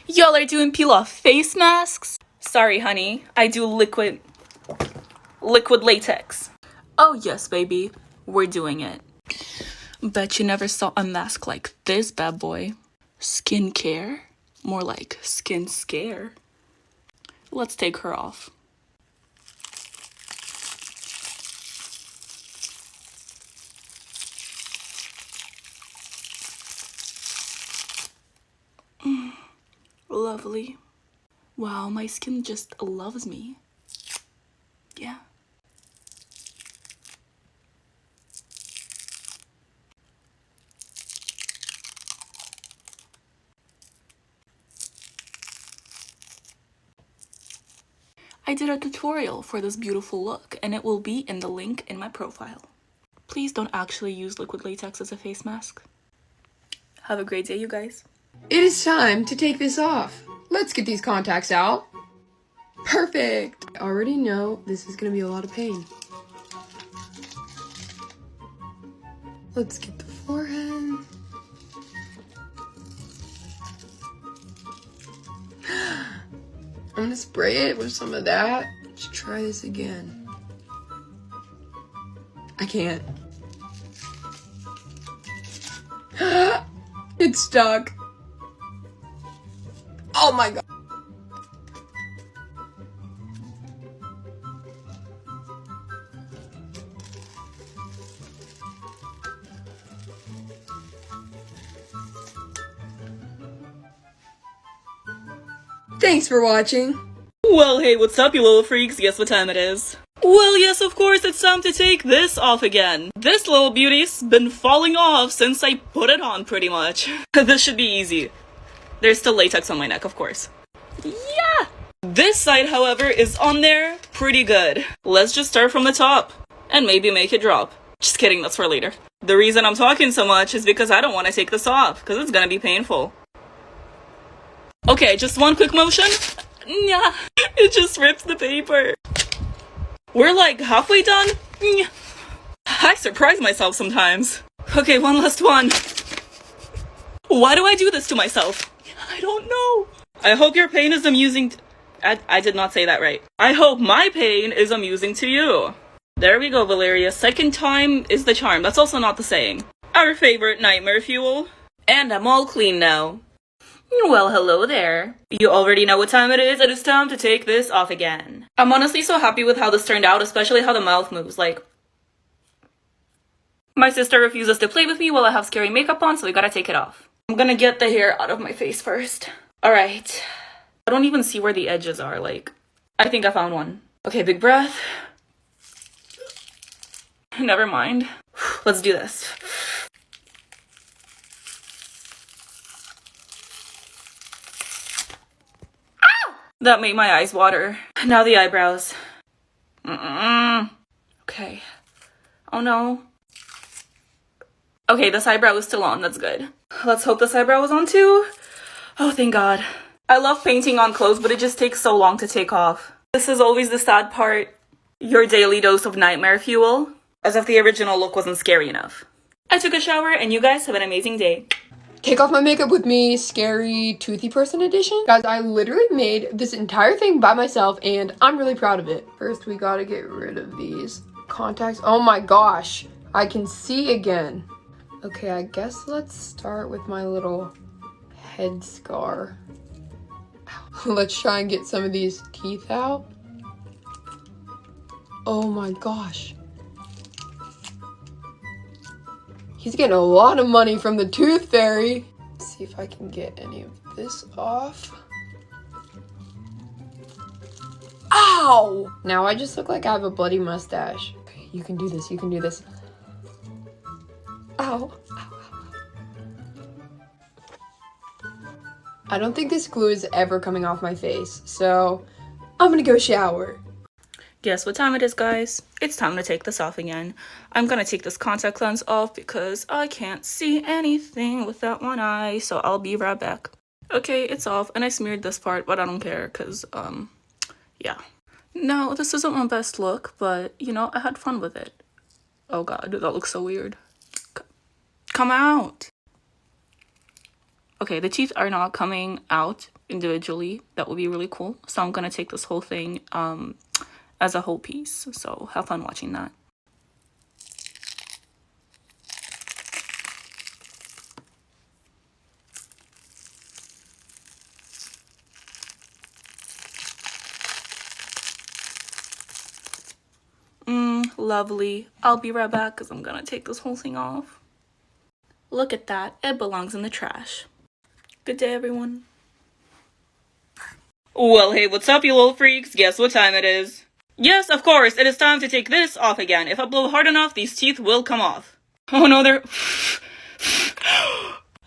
Y'all are doing peel-off face masks? Sorry, honey. I do liquid latex. Oh, yes, baby. We're doing it. Bet you never saw a mask like this bad boy. Skincare? More like skin scare. Let's take her off. Lovely. Wow, my skin just loves me. Yeah. I did a tutorial for this beautiful look, and it will be in the link in my profile. Please don't actually use liquid latex as a face mask. Have a great day, you guys. It is time to take this off. Let's get these contacts out. Perfect. I already know this is gonna be a lot of pain. Let's get the forehead. I'm gonna spray it with some of that. Let's try this again. I can't. It's stuck. Oh my god. Thanks for watching. Well, hey, what's up, you little freaks? Guess what time it is? Well, yes, of course, it's time to take this off again. This little beauty's been falling off since I put it on, pretty much. This should be easy. There's still latex on my neck, of course. Yeah! This side, however, is on there pretty good. Let's just start from the top and maybe make it drop. Just kidding, that's for later. The reason I'm talking so much is because I don't want to take this off, because it's gonna be painful. Okay, just one quick motion. Yeah, it just rips the paper. We're like halfway done. I surprise myself sometimes. Okay, one last one. Why do I do this to myself? I don't know. I hope your pain is amusing. I did not say that right. I hope my pain is amusing to you. There we go, Valeria. Second time is the charm. That's also not the saying. Our favorite nightmare fuel. And I'm all clean now. Well, hello there. You already know what time it is, and it's time to take this off again. I'm honestly so happy with how this turned out, especially how the mouth moves, like... My sister refuses to play with me while I have scary makeup on, so we gotta take it off. I'm gonna get the hair out of my face first. Alright. I don't even see where the edges are, like... I think I found one. Okay, big breath. Never mind. Let's do this. That made my eyes water. Now the eyebrows. Okay. Oh no. Okay, this eyebrow is still on. That's good. Let's hope this eyebrow is on too. Oh, thank God. I love painting on clothes, but it just takes so long to take off. This is always the sad part. Your daily dose of nightmare fuel. As if the original look wasn't scary enough. I took a shower, and you guys have an amazing day. Take off my makeup with me, scary toothy person edition. Guys, I literally made this entire thing by myself and I'm really proud of it. First, we gotta get rid of these contacts. Oh my gosh, I can see again. Okay, I guess let's start with my little head scar. Let's try and get some of these teeth out. Oh my gosh. He's getting a lot of money from the tooth fairy. Let's see if I can get any of this off. Ow! Now I just look like I have a bloody mustache. Okay, you can do this, you can do this. Ow. I don't think this glue is ever coming off my face, so I'm gonna go shower. Guess what time it is, guys? It's time to take this off again. I'm gonna take this contact lens off because I can't see anything with that one eye, so I'll be right back. Okay, it's off, and I smeared this part, but I don't care, because, yeah. No, this isn't my best look, but, you know, I had fun with it. Oh god, that looks so weird. Come out! Okay, the teeth are not coming out individually. That would be really cool. So I'm gonna take this whole thing as a whole piece. So have fun watching that. Lovely. I'll be right back because I'm gonna take this whole thing off. Look at that. It belongs in the trash. Good day, everyone. Well, hey, what's up, you little freaks? Guess what time it is? Yes, of course, it is time to take this off again. If I blow hard enough, these teeth will come off. Oh no, they're...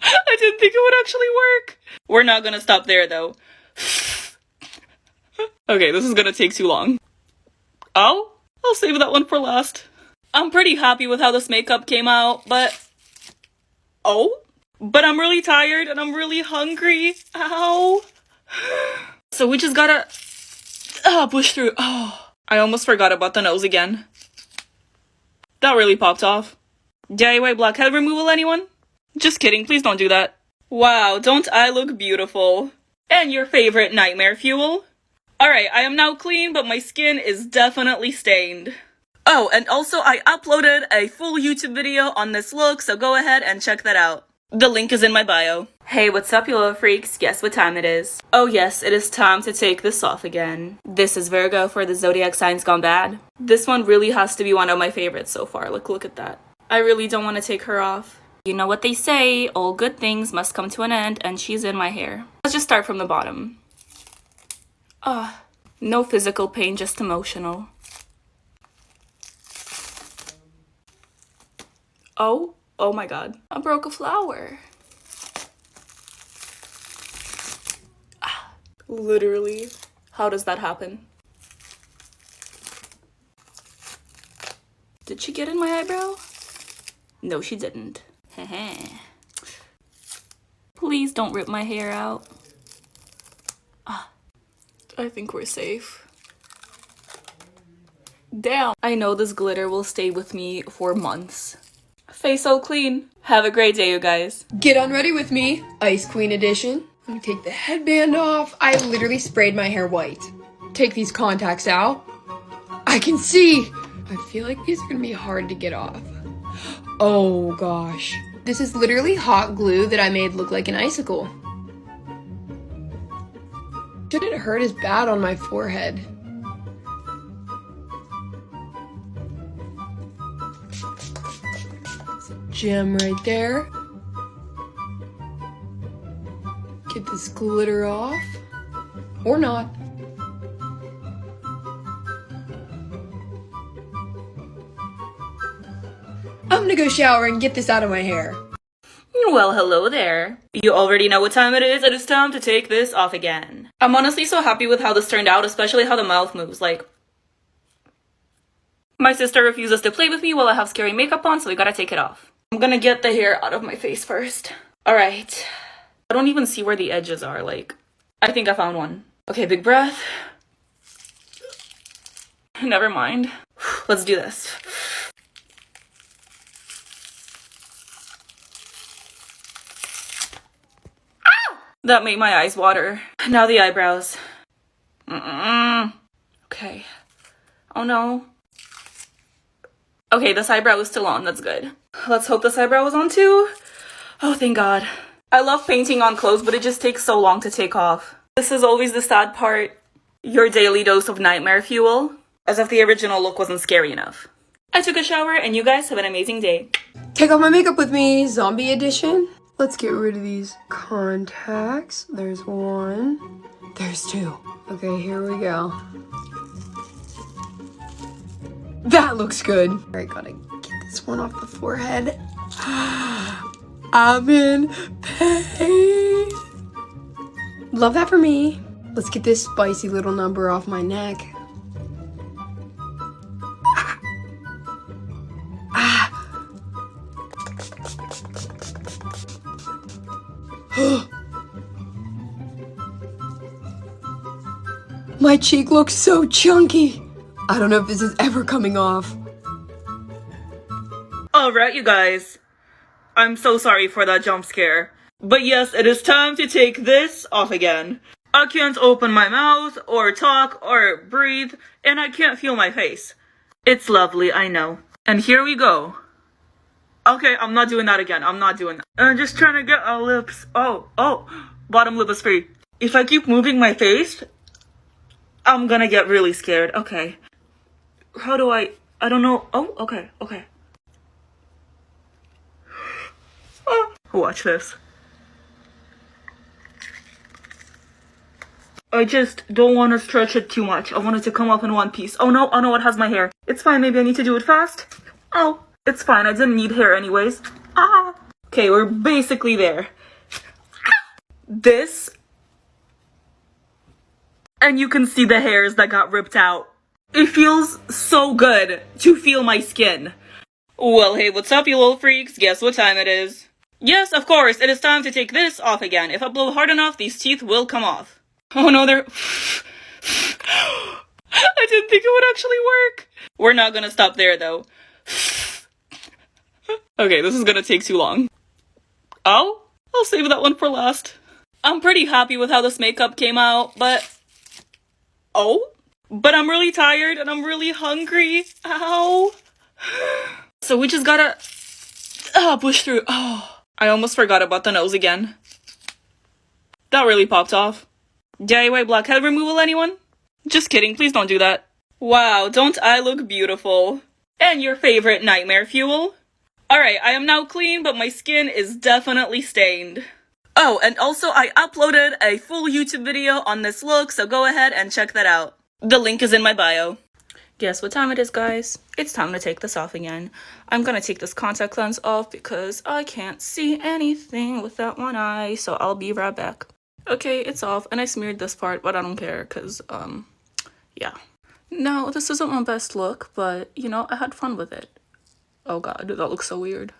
I didn't think it would actually work. We're not gonna stop there, though. Okay, this is gonna take too long. Oh? I'll save that one for last. I'm pretty happy with how this makeup came out, but... Oh? But I'm really tired and I'm really hungry. Ow. So we just gotta... push through. Oh, I almost forgot about the nose again. That really popped off. DIY blackhead removal, anyone? Just kidding, please don't do that. Wow, don't I look beautiful? And your favorite nightmare fuel? Alright, I am now clean, but my skin is definitely stained. Oh, and also I uploaded a full YouTube video on this look, so go ahead and check that out. The link is in my bio. Hey, what's up, you little freaks? Guess what time it is? Oh yes, it is time to take this off again. This is Virgo for the zodiac signs gone bad. This one really has to be one of my favorites so far. Look at that. I really don't want to take her off. You know what they say, all good things must come to an end, and she's in my hair. Let's just start from the bottom. No physical pain, just emotional. Oh my god. I broke a flower. Literally. How does that happen? Did she get in my eyebrow? No, she didn't. Please don't rip my hair out. I think we're safe. Damn. I know this glitter will stay with me for months. Face so clean. Have a great day, you guys. Get unready with me, Ice Queen edition. I'm gonna take the headband off. I literally sprayed my hair white. Take these contacts out. I can see. I feel like these are gonna be hard to get off. Oh gosh. This is literally hot glue that I made look like an icicle. Shouldn't hurt as bad on my forehead. Gem right there. Get this glitter off. Or not. I'm gonna go shower and get this out of my hair. Well, hello there. You already know what time it is. It is time to take this off again. I'm honestly so happy with how this turned out, especially how the mouth moves. Like, my sister refuses to play with me while I have scary makeup on, so we gotta take it off. I'm gonna get the hair out of my face first. Alright. I don't even see where the edges are. Like, I think I found one. Okay, big breath. Never mind. Let's do this. That made my eyes water. Now the eyebrows. Okay. Oh no. Okay, this eyebrow is still on. That's good. Let's hope this eyebrow is on too. Oh, thank God. I love painting on clothes, but it just takes so long to take off. This is always the sad part. Your daily dose of nightmare fuel. As if the original look wasn't scary enough. I took a shower and you guys have an amazing day. Take off my makeup with me, zombie edition. Let's get rid of these contacts. There's one. There's two. Okay, here we go. That looks good. All right, gotta get this one off the forehead. I'm in pain. Love that for me. Let's get this spicy little number off my neck. My cheek looks so chunky. I don't know if this is ever coming off. Alright, you guys. I'm so sorry for that jump scare. But yes, it is time to take this off again. I can't open my mouth, or talk, or breathe, and I can't feel my face. It's lovely, I know. And here we go. Okay, I'm not doing that again. I'm not doing that. I'm just trying to get our lips. Oh, bottom lip is free. If I keep moving my face, I'm gonna get really scared. Okay. How do I don't know. Oh, okay. Watch this. I just don't want to stretch it too much. I want it to come up in one piece. Oh no, it has my hair. It's fine, maybe I need to do it fast. Oh, it's fine, I didn't need hair anyways. Okay, we're basically there. This. And you can see the hairs that got ripped out. It feels so good to feel my skin. Well, hey, what's up, you little freaks? Guess what time it is? Yes, of course, it is time to take this off again. If I blow hard enough, these teeth will come off. Oh no, they're... I didn't think it would actually work. We're not gonna stop there, though. Okay, this is gonna take too long. Oh, I'll save that one for last. I'm pretty happy with how this makeup came out, but... Oh? But I'm really tired and I'm really hungry. Ow. So we just gotta... push through. Oh, I almost forgot about the nose again. That really popped off. DIY blackhead removal, anyone? Just kidding, please don't do that. Wow, don't I look beautiful? And your favorite nightmare fuel? Alright, I am now clean, but my skin is definitely stained. Oh, and also I uploaded a full YouTube video on this look, so go ahead and check that out. The link is in my bio. Guess what time it is, guys? It's time to take this off again. I'm gonna take this contact lens off because I can't see anything with that one eye, so I'll be right back. Okay, it's off, and I smeared this part, but I don't care, because, yeah. No, this isn't my best look, but, you know, I had fun with it. Oh god, that looks so weird.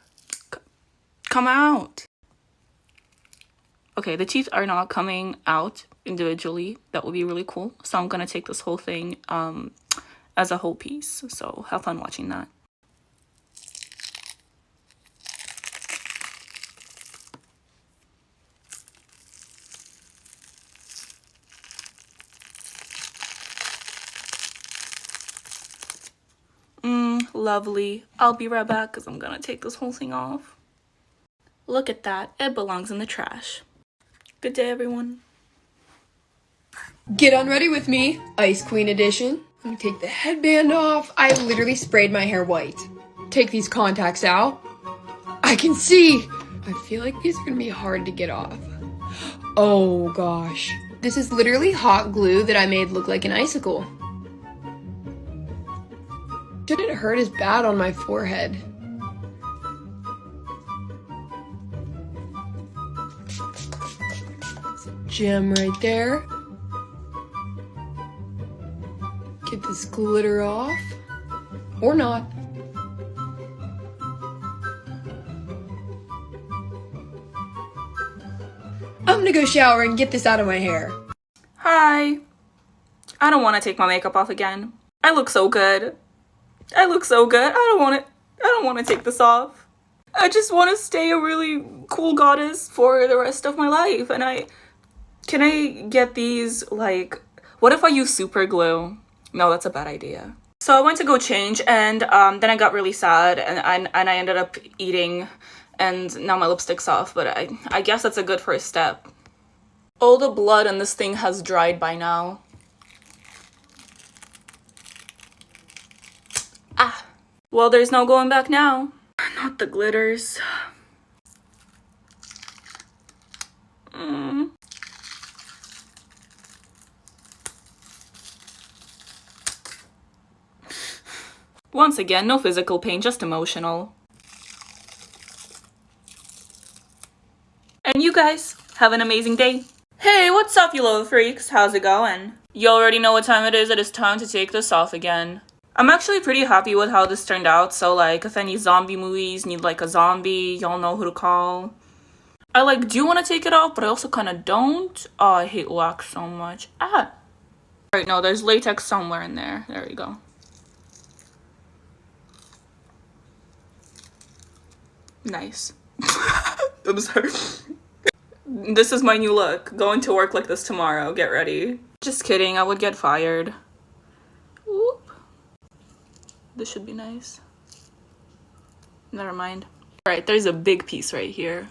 Come out! Okay, the teeth are not coming out individually. That would be really cool. So I'm gonna take this whole thing, as a whole piece. So have fun watching that. Lovely. I'll be right back because I'm gonna take this whole thing off. Look at that. It belongs in the trash. Good day, everyone. Get unready with me, Ice Queen edition. Let me take the headband off. I literally sprayed my hair white. Take these contacts out. I can see. I feel like these are gonna be hard to get off. Oh gosh. This is literally hot glue that I made look like an icicle. Shouldn't hurt as bad on my forehead. Gem right there. Get this glitter off. Or not. I'm gonna go shower and get this out of my hair. Hi. I don't want to take my makeup off again. I look so good. I don't want to take this off. I just want to stay a really cool goddess for the rest of my life. And can I get these, like, what if I use super glue? No, that's a bad idea. So I went to go change, and then I got really sad, and I ended up eating, and now my lipstick's off, but I guess that's a good first step. All the blood in this thing has dried by now. Well, there's no going back now. Not the glitters. Once again, no physical pain, just emotional. And you guys, have an amazing day. Hey, what's up, you little freaks? How's it going? You already know what time it is. It is time to take this off again. I'm actually pretty happy with how this turned out, so like if any zombie movies need like a zombie, y'all know who to call. I like do want to take it off, but I also kind of don't. Oh, I hate wax so much. Alright, no, there's latex somewhere in there. There we go. Nice. I'm sorry. This is my new look. Going to work like this tomorrow. Get ready. Just kidding, I would get fired. Whoop. This should be nice. Never mind. Alright, there's a big piece right here.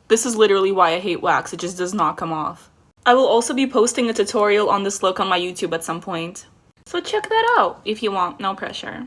This is literally why I hate wax. It just does not come off. I will also be posting a tutorial on this look on my YouTube at some point. So check that out if you want. No pressure.